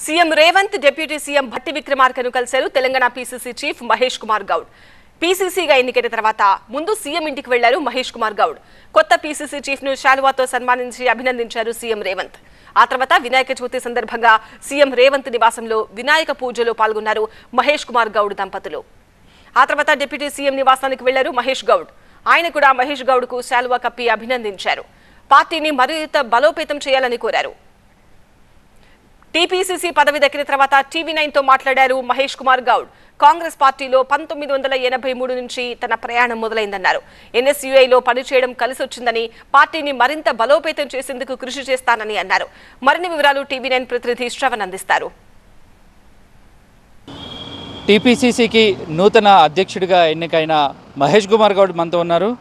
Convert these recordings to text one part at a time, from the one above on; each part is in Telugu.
CM Revanth deputy CM Bhatti విక్రమార్కను కలిశారు తెలంగాణ పీసీసీ చీఫ్ మహేష్ కుమార్ గౌడ్. పీసీసీగా ఎన్నికైన తర్వాత ముందు సీఎం ఇంటికి వెళ్లారు మహేష్ కుమార్ గౌడ్. కొత్త పీసీసీ చీఫ్ ను శాలువాతో సన్మానించి అభినందించారు సీఎం రేవంత్. ఆ తర్వాత వినాయక చవితి సందర్భంగా సీఎం రేవంత్ నివాసంలో వినాయక పూజలో పాల్గొన్నారు మహేష్ కుమార్ గౌడ్ దంపతులు. ఆ తర్వాత డిప్యూటీ సీఎం నివాసానికి వెళ్లారు మహేష్ గౌడ్. ఆయన కూడా మహేష్ గౌడ్ కు శాలువా కప్పి అభినందించారు. పార్టీని మరింత బలోపేతం చేయాలని కోరారు. టీపీసీసీ పదవి దక్కిన తర్వాత టీవీ9 తో మాట్లాడారు మహేష్ కుమార్ గౌడ్. కాంగ్రెస్ పార్టీలో 1983 నుంచి తన ప్రయాణం మొదలైందన్నారు. ఎన్ఎస్యుఐలో పనిచేయడం కలిసొచ్చిందని, పార్టీని మరింత బలోపేతం చేసేందుకు కృషి చేస్తానని అన్నారు. మరిన్ని వివరాలు టీవీ9 ప్రతినిధి శ్రవణ్ అందిస్తారు. టీపీసీసీకి నూతన అధ్యక్షుడిగా ఎన్నికైన మహేష్ కుమార్ గౌడ్ మనతో ఉన్నారు.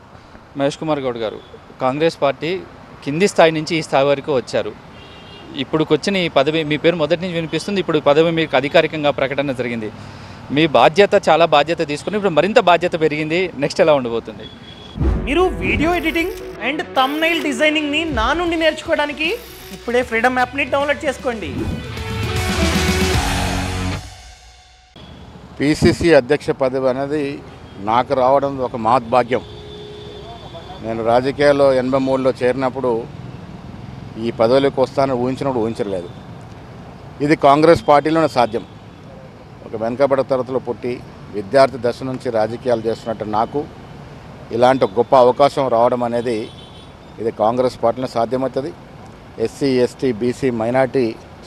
మహేష్ కుమార్ గౌడ్ గారు, కాంగ్రెస్ పార్టీ కింది స్థాయి నుంచి ఈ స్థాయి వరకు వచ్చారు. ఇప్పుడు వచ్చిన ఈ పదవి మీ పేరు మొదటి నుంచి వినిపిస్తుంది. ఇప్పుడు పదవి మీకు అధికారికంగా ప్రకటన జరిగింది. మీ చాలా బాధ్యత తీసుకుని ఇప్పుడు మరింత బాధ్యత పెరిగింది. నెక్స్ట్ ఎలా ఉండబోతుంది? మీరు video editing and thumbnail designing ని నా నుండి నేర్చుకోవడానికి ఇప్పుడే ఫ్రీడమ్ యాప్ ని డౌన్లోడ్ చేసుకోండి. పీసీసీ అధ్యక్ష పదవి అనేది నాకు రావడం ఒక మహద్భాగ్యం. నేను రాజకీయాల్లో 83లో చేరినప్పుడు ఈ పదవిలోకి వస్తానని ఊహించలేదు. ఇది కాంగ్రెస్ పార్టీలోనే సాధ్యం. ఒక వెనుకబడ తరగతిలో పుట్టి విద్యార్థి దశ నుంచి రాజకీయాలు చేస్తున్నట్టు నాకు ఇలాంటి గొప్ప అవకాశం రావడం అనేది ఇది కాంగ్రెస్ పార్టీలో సాధ్యమవుతుంది. SC, ST, BC, minority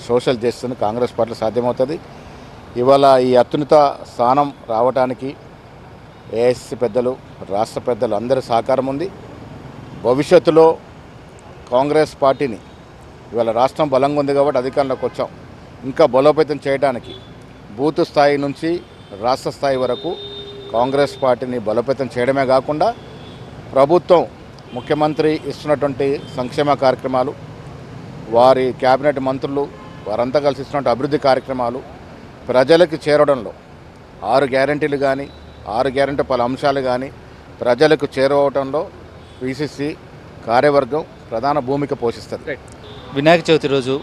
social justice Congress పార్టీలో సాధ్యమవుతుంది. ఇవాళ ఈ అత్యున్నత స్థానం రావడానికి ఏఐసీసీ పెద్దలు, రాష్ట్ర పెద్దలు అందరి సహకారం ఉంది. భవిష్యత్తులో కాంగ్రెస్ పార్టీని ఇవాళ రాష్ట్రం బలంగా ఉంది కాబట్టి అధికారంలోకి వచ్చాం. ఇంకా బలోపేతం చేయడానికి బూత్ స్థాయి నుంచి రాష్ట్ర స్థాయి వరకు కాంగ్రెస్ పార్టీని బలోపేతం చేయడమే కాకుండా ప్రభుత్వం, ముఖ్యమంత్రి ఇస్తున్నటువంటి సంక్షేమ కార్యక్రమాలు, వారి క్యాబినెట్ మంత్రులు వారంతా కలిసి ఇస్తున్నటువంటి అభివృద్ధి కార్యక్రమాలు ప్రజలకు చేరడంలో 6 గ్యారెంటీలు కానీ 6 గ్యారెంటీ పలు అంశాలు కానీ ప్రజలకు చేరవడంలో పీసీసీ కార్యవర్గం ప్రధాన భూమిక పోషిస్తుంది. వినాయక చవితి రోజు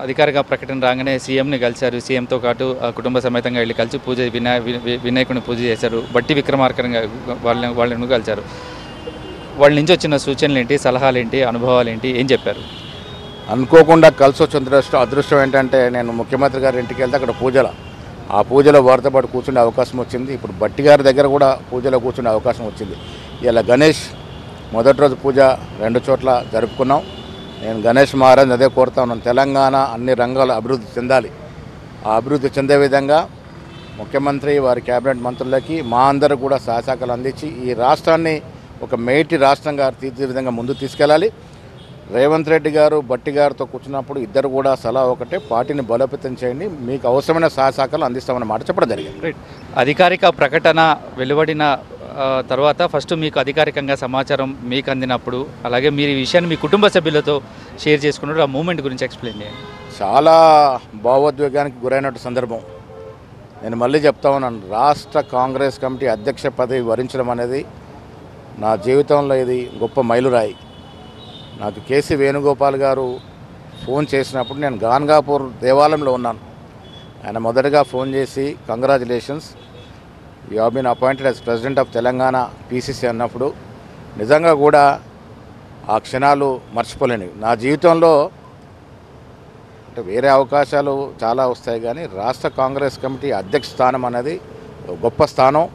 అధికారిక ప్రకటన రాగానే సీఎంని కలిశారు. సీఎంతో పాటు కుటుంబ సమేతంగా వెళ్ళి కలిసి వినాయకుడిని పూజ చేశారు. భట్టి విక్రమార్కరంగా వాళ్ళని కలిశారు. వాళ్ళ నుంచి వచ్చిన సూచనలు ఏంటి, సలహాలు ఏంటి, అనుభవాలు ఏంటి, ఏం చెప్పారు? అనుకోకుండా కలిసి వచ్చిన అదృష్టం ఏంటంటే నేను ముఖ్యమంత్రి గారి ఇంటికి వెళ్తే అక్కడ ఆ పూజలో వారితో పాటు కూర్చునే అవకాశం వచ్చింది. ఇప్పుడు భట్టి గారి దగ్గర కూడా పూజలో కూర్చునే అవకాశం వచ్చింది. ఇలా గణేష్ మొదటి రోజు పూజ 2 చోట్ల జరుపుకున్నాం. నేను గణేష్ మహారాజ్ అదే కోరుతా ఉన్నాను. తెలంగాణ అన్ని రంగాలు అభివృద్ధి చెందాలి. ఆ అభివృద్ధి చెందే విధంగా ముఖ్యమంత్రి వారి క్యాబినెట్ మంత్రులకి మా అందరూ కూడా సహకారాలు అందించి ఈ రాష్ట్రాన్ని ఒక మేటి రాష్ట్రంగా తీర్చే విధంగా ముందుకు తీసుకెళ్ళాలి. రేవంత్ రెడ్డి గారు భట్టి గారితో కూర్చున్నప్పుడు ఇద్దరు కూడా సలహా ఒకటే, పార్టీని బలోపేతం చేయండి, మీకు అవసరమైన సహకారాలు అందిస్తామన్న మాట చెప్పడం జరిగింది. అధికారిక ప్రకటన వెలువడిన తర్వాత ఫస్ట్ మీకు అధికారికంగా సమాచారం మీకు అందినప్పుడు, అలాగే మీరు ఈ విషయాన్ని మీ కుటుంబ సభ్యులతో షేర్ చేసుకున్నప్పుడు ఆ మూమెంట్ గురించి ఎక్స్ప్లెయిన్ చేయండి. చాలా భావోద్వేగానికి గురైనట్టు సందర్భం. నేను మళ్ళీ చెప్తా ఉన్నాను, రాష్ట్ర కాంగ్రెస్ కమిటీ అధ్యక్ష పదవి వరించడం అనేది నా జీవితంలో ఇది గొప్ప మైలురాయి. నాకు కేసీ వేణుగోపాల్ గారు ఫోన్ చేసినప్పుడు నేను గాన్గాపూర్ దేవాలయంలో ఉన్నాను. ఆయన మొదటగా ఫోన్ చేసి congratulations, you have been appointed as president of Telangana PCC అన్నప్పుడు నిజంగా కూడా ఆ క్షణాలు మర్చిపోలేనివి. నా జీవితంలో అంటే వేరే అవకాశాలు చాలా వస్తాయి కానీ రాష్ట్ర కాంగ్రెస్ కమిటీ అధ్యక్ష స్థానం అనేది గొప్ప స్థానం.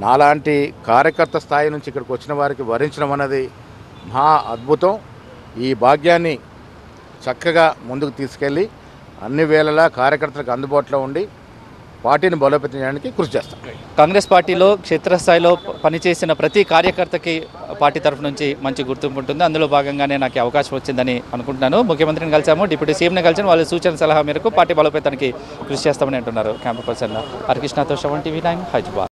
నాలాంటి కార్యకర్త స్థాయి నుంచి ఇక్కడికి వచ్చిన వారికి వరించడం అనేది మహా అద్భుతం. ఈ భాగ్యాన్ని చక్కగా ముందుకు తీసుకెళ్ళి అన్ని వేళలా కార్యకర్తలకు అందుబాటులో ఉండి పార్టీని బలోపేతం చేయడానికి కృషి చేస్తాం. కాంగ్రెస్ పార్టీలో క్షేత్రస్థాయిలో పనిచేసిన ప్రతి కార్యకర్తకి పార్టీ తరఫు నుంచి మంచి గుర్తింపు ఉంటుంది. అందులో భాగంగానే నాకు అవకాశం వచ్చిందని అనుకుంటున్నాను. ముఖ్యమంత్రిని కలిసాము, డిప్యూటీ సీఎంని కలిసాము. వాళ్ళ సూచన సలహా మేరకు పార్టీ బలోపేతానికి కృషి చేస్తామని అంటున్నారు. క్యాంపు పర్సన్ హరికృష్ణతో శ్రవణ్, టీవీ9 హైదరాబాద్.